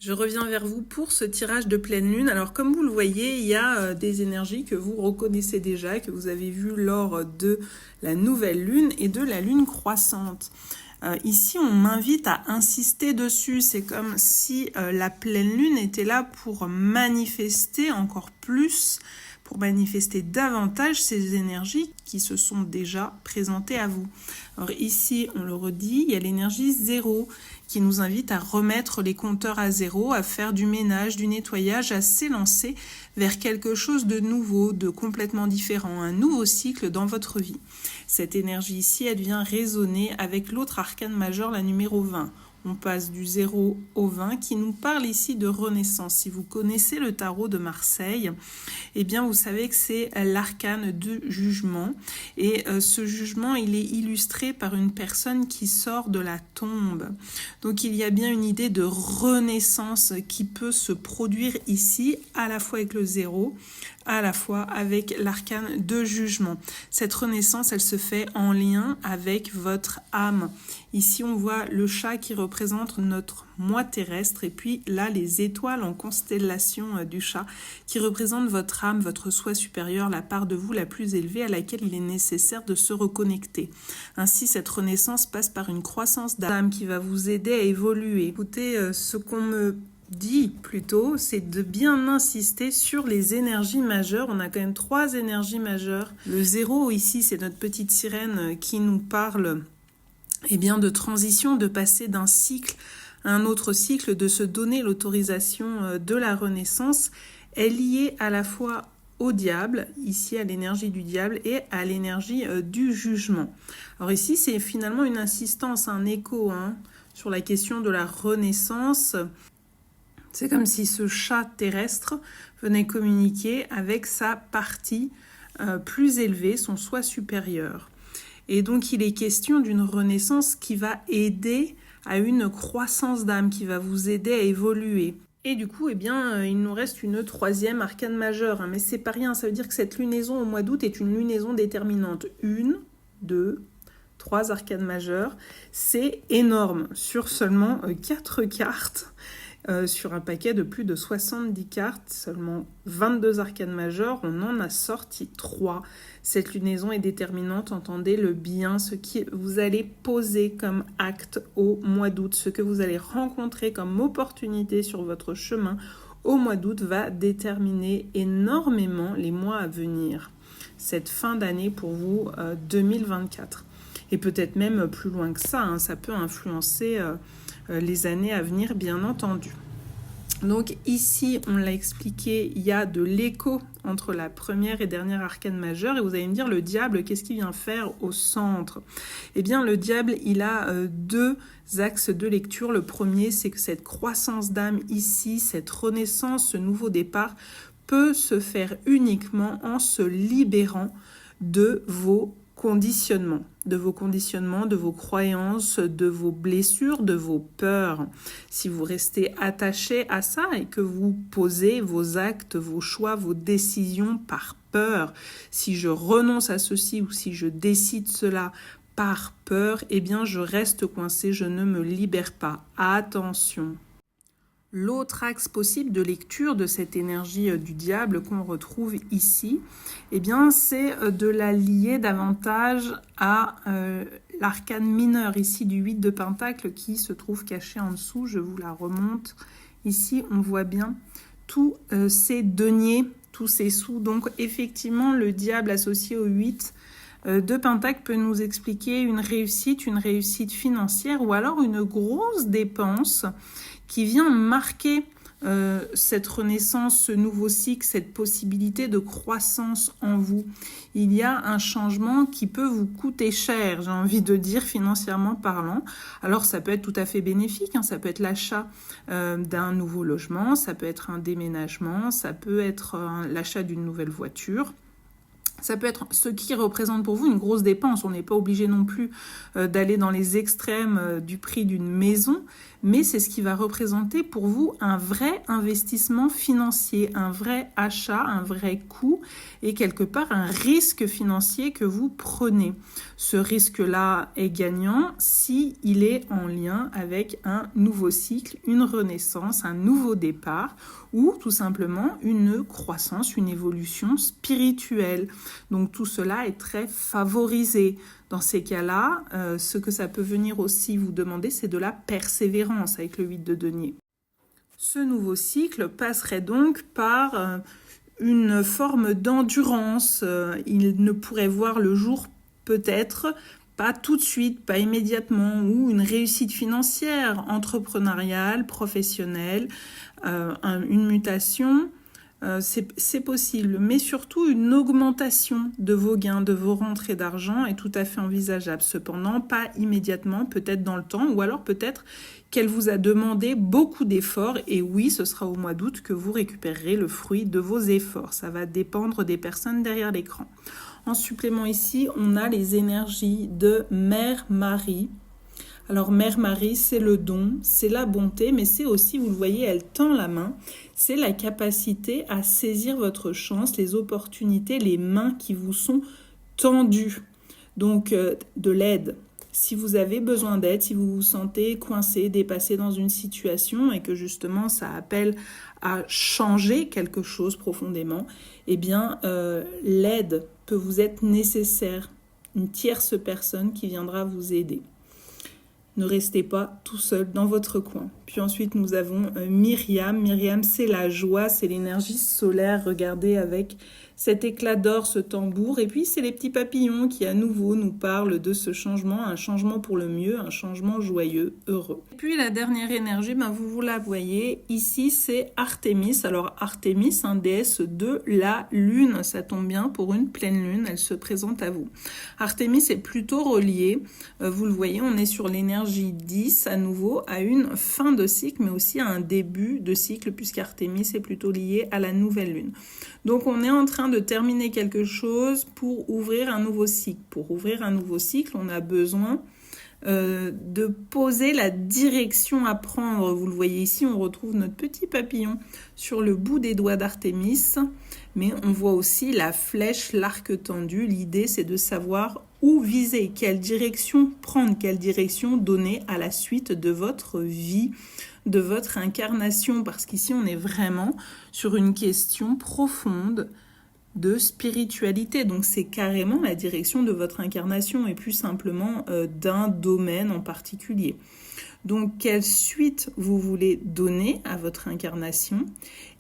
Je reviens vers vous pour ce tirage de pleine lune. Alors comme vous le voyez, il y a des énergies que vous reconnaissez déjà, que vous avez vues lors de la nouvelle lune et de la lune croissante. Ici, on m'invite à insister dessus. C'est comme si la pleine lune était là pour manifester encore plus, pour manifester davantage ces énergies qui se sont déjà présentées à vous. Alors ici, on le redit, il y a l'énergie 0 qui nous invite à remettre les compteurs à zéro, à faire du ménage, du nettoyage, à s'élancer vers quelque chose de nouveau, de complètement différent, un nouveau cycle dans votre vie. Cette énergie ici, elle vient résonner avec l'autre arcane majeur, la numéro 20. On passe du 0 au 20 qui nous parle ici de renaissance. Si vous connaissez le tarot de Marseille, eh bien vous savez que c'est l'arcane de jugement. Et ce jugement, il est illustré par une personne qui sort de la tombe. Donc il y a bien une idée de renaissance qui peut se produire ici, à la fois avec le 0, à la fois avec l'arcane de jugement. Cette renaissance, elle se fait en lien avec votre âme. Ici, on voit le chat qui représente notre moi terrestre et puis là, les étoiles en constellation du chat qui représentent votre âme, votre soi supérieur, la part de vous la plus élevée à laquelle il est nécessaire de se reconnecter. Ainsi, cette renaissance passe par une croissance d'âme qui va vous aider à évoluer. Écoutez, ce qu'on me dit plutôt, c'est de bien insister sur les énergies majeures. On a quand même 3 énergies majeures. Le 0 ici, c'est notre petite sirène qui nous parle de transition, de passer d'un cycle à un autre cycle, de se donner l'autorisation de la renaissance. Elle est liée à la fois au diable, ici à l'énergie du diable et à l'énergie du jugement. Alors ici, c'est finalement une insistance, un écho sur la question de la renaissance. C'est comme si ce chat terrestre venait communiquer avec sa partie plus élevée, son soi supérieur. Et donc, il est question d'une renaissance qui va aider à une croissance d'âme, qui va vous aider à évoluer. Et du coup, il nous reste une 3e arcane majeure. Mais c'est pas rien, ça veut dire que cette lunaison au mois d'août est une lunaison déterminante. 1, 2, 3 arcanes majeures. C'est énorme. Sur seulement 4 cartes, sur un paquet de plus de 70 cartes, seulement 22 arcanes majeures, on en a sorti 3. Cette lunaison est déterminante, entendez le bien, ce que vous allez poser comme acte au mois d'août, ce que vous allez rencontrer comme opportunité sur votre chemin au mois d'août va déterminer énormément les mois à venir. Cette fin d'année pour vous, 2024. Et peut-être même plus loin que ça, ça peut influencer les années à venir, bien entendu. Donc ici, on l'a expliqué, il y a de l'écho entre la première et dernière arcane majeure. Et vous allez me dire, le diable, qu'est-ce qu'il vient faire au centre ? Eh bien, le diable, il a 2 axes de lecture. Le premier, c'est que cette croissance d'âme ici, cette renaissance, ce nouveau départ, peut se faire uniquement en se libérant de vos conditionnements, de vos croyances, de vos blessures, de vos peurs. Si vous restez attaché à ça et que vous posez vos actes, vos choix, vos décisions par peur, si je renonce à ceci ou si je décide cela par peur, eh bien je reste coincé, je ne me libère pas. Attention! L'autre axe possible de lecture de cette énergie du diable qu'on retrouve ici, eh bien, c'est de la lier davantage à l'arcane mineur ici du 8 de Pentacle qui se trouve caché en dessous. Je vous la remonte. Ici, on voit bien tous ces deniers, tous ces sous. Donc, effectivement, le diable associé au 8 de Pentacle peut nous expliquer une réussite financière ou alors une grosse dépense qui vient marquer cette renaissance, ce nouveau cycle, cette possibilité de croissance en vous. Il y a un changement qui peut vous coûter cher, j'ai envie de dire, financièrement parlant. Alors ça peut être tout à fait bénéfique, ça peut être l'achat d'un nouveau logement, ça peut être un déménagement, ça peut être l'achat d'une nouvelle voiture. Ça peut être ce qui représente pour vous une grosse dépense. On n'est pas obligé non plus d'aller dans les extrêmes du prix d'une maison, mais c'est ce qui va représenter pour vous un vrai investissement financier, un vrai achat, un vrai coût et quelque part un risque financier que vous prenez. Ce risque-là est gagnant si il est en lien avec un nouveau cycle, une renaissance, un nouveau départ ou tout simplement une croissance, une évolution spirituelle. Donc tout cela est très favorisé. Dans ces cas-là, ce que ça peut venir aussi vous demander, c'est de la persévérance avec le 8 de denier. Ce nouveau cycle passerait donc par une forme d'endurance. Il ne pourrait voir le jour peut-être pas tout de suite, pas immédiatement, ou une réussite financière, entrepreneuriale, professionnelle, une mutation. C'est possible, mais surtout une augmentation de vos gains, de vos rentrées d'argent est tout à fait envisageable. Cependant, pas immédiatement, peut-être dans le temps, ou alors peut-être qu'elle vous a demandé beaucoup d'efforts, et oui, ce sera au mois d'août que vous récupérerez le fruit de vos efforts. Ça va dépendre des personnes derrière l'écran. En supplément ici, on a les énergies de Mère Marie. Alors Mère Marie, c'est le don, c'est la bonté, mais c'est aussi, vous le voyez, elle tend la main, c'est la capacité à saisir votre chance, les opportunités, les mains qui vous sont tendues. Donc de l'aide. Si vous avez besoin d'aide, si vous vous sentez coincé, dépassé dans une situation et que justement ça appelle à changer quelque chose profondément, eh bien l'aide peut vous être nécessaire. Une tierce personne qui viendra vous aider. Ne restez pas tout seul dans votre coin. Puis ensuite, nous avons Myriam. Myriam, c'est la joie, c'est l'énergie solaire. Regardez avec cet éclat d'or, ce tambour. Et puis, c'est les petits papillons qui, à nouveau, nous parlent de ce changement. Un changement pour le mieux, un changement joyeux, heureux. Et puis, la dernière énergie, vous la voyez. Ici, c'est Artémis. Alors, Artémis, déesse de la lune. Ça tombe bien pour une pleine lune. Elle se présente à vous. Artémis est plutôt reliée. Vous le voyez, on est sur l'énergie 10, à nouveau, à une fin de cycle, mais aussi à un début de cycle, puisqu'Artémis est plutôt lié à la nouvelle lune. Donc, on est en train de terminer quelque chose pour ouvrir un nouveau cycle. Pour ouvrir un nouveau cycle, on a besoin de poser la direction à prendre. Vous le voyez ici, on retrouve notre petit papillon sur le bout des doigts d'Artémis, mais on voit aussi la flèche, l'arc tendu. L'idée, c'est de savoir où viser, quelle direction prendre, quelle direction donner à la suite de votre vie, de votre incarnation, parce qu'ici, on est vraiment sur une question profonde de spiritualité. Donc, c'est carrément la direction de votre incarnation et plus simplement d'un domaine en particulier. Donc, quelle suite vous voulez donner à votre incarnation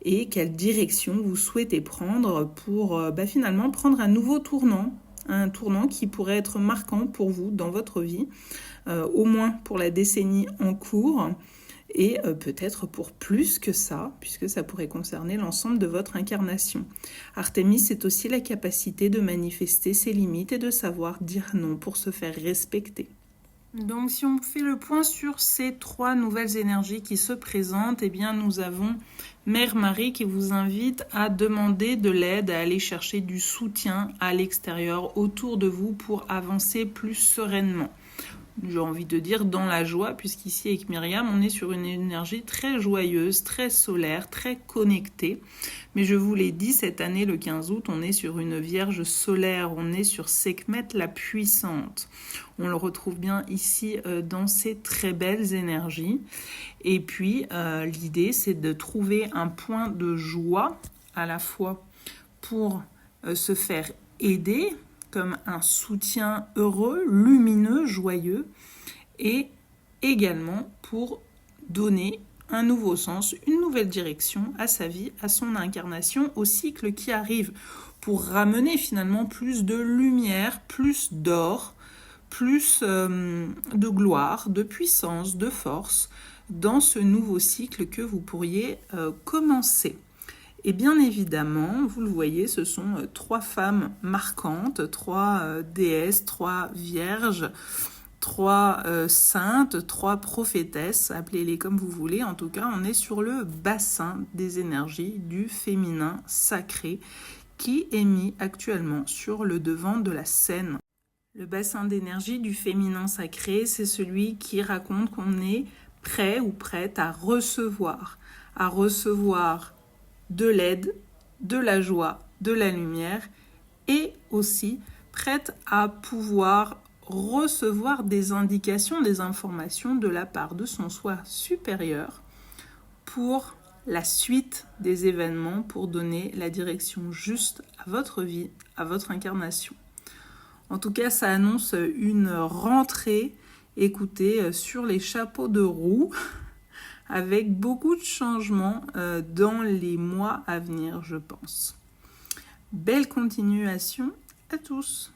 et quelle direction vous souhaitez prendre pour finalement prendre un nouveau tournant, un tournant qui pourrait être marquant pour vous dans votre vie, au moins pour la décennie en cours, et peut-être pour plus que ça, puisque ça pourrait concerner l'ensemble de votre incarnation. Artémis, c'est aussi la capacité de manifester ses limites et de savoir dire non pour se faire respecter. Donc, si on fait le point sur ces 3 nouvelles énergies qui se présentent, eh bien, nous avons Mère Marie qui vous invite à demander de l'aide, à aller chercher du soutien à l'extérieur, autour de vous, pour avancer plus sereinement. J'ai envie de dire dans la joie, puisqu'ici avec Myriam, on est sur une énergie très joyeuse, très solaire, très connectée. Mais je vous l'ai dit, cette année, le 15 août, on est sur une Vierge solaire, on est sur Sekhmet la puissante. On le retrouve bien ici dans ces très belles énergies. Et puis, l'idée, c'est de trouver un point de joie, à la fois pour se faire aider, comme un soutien heureux, lumineux, joyeux, et également pour donner un nouveau sens, une nouvelle direction à sa vie, à son incarnation, au cycle qui arrive, pour ramener finalement plus de lumière, plus d'or, plus de gloire, de puissance, de force dans ce nouveau cycle que vous pourriez commencer. Et bien évidemment, vous le voyez, ce sont 3 femmes marquantes, 3 déesses, 3 vierges, 3 saintes, 3 prophétesses, appelez-les comme vous voulez. En tout cas, on est sur le bassin des énergies du féminin sacré qui est mis actuellement sur le devant de la scène. Le bassin d'énergie du féminin sacré, c'est celui qui raconte qu'on est prêt ou prête à recevoir de l'aide, de la joie, de la lumière, et aussi prête à pouvoir recevoir des indications, des informations de la part de son soi supérieur pour la suite des événements, pour donner la direction juste à votre vie, à votre incarnation. En tout cas, ça annonce une rentrée, écoutez, sur les chapeaux de roue, avec beaucoup de changements dans les mois à venir, je pense. Belle continuation à tous!